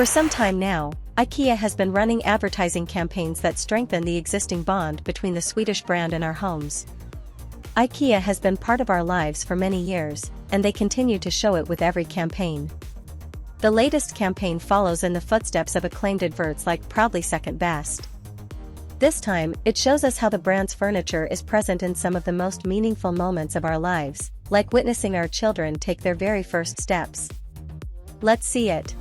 For some time now, IKEA has been running advertising campaigns that strengthen the existing bond between the Swedish brand and our homes. IKEA has been part of our lives for many years, and they continue to show it with every campaign. The latest campaign follows in the footsteps of acclaimed adverts like Proudly Second Best. This time, it shows us how the brand's furniture is present in some of the most meaningful moments of our lives, like witnessing our children take their very first steps. Let's see it.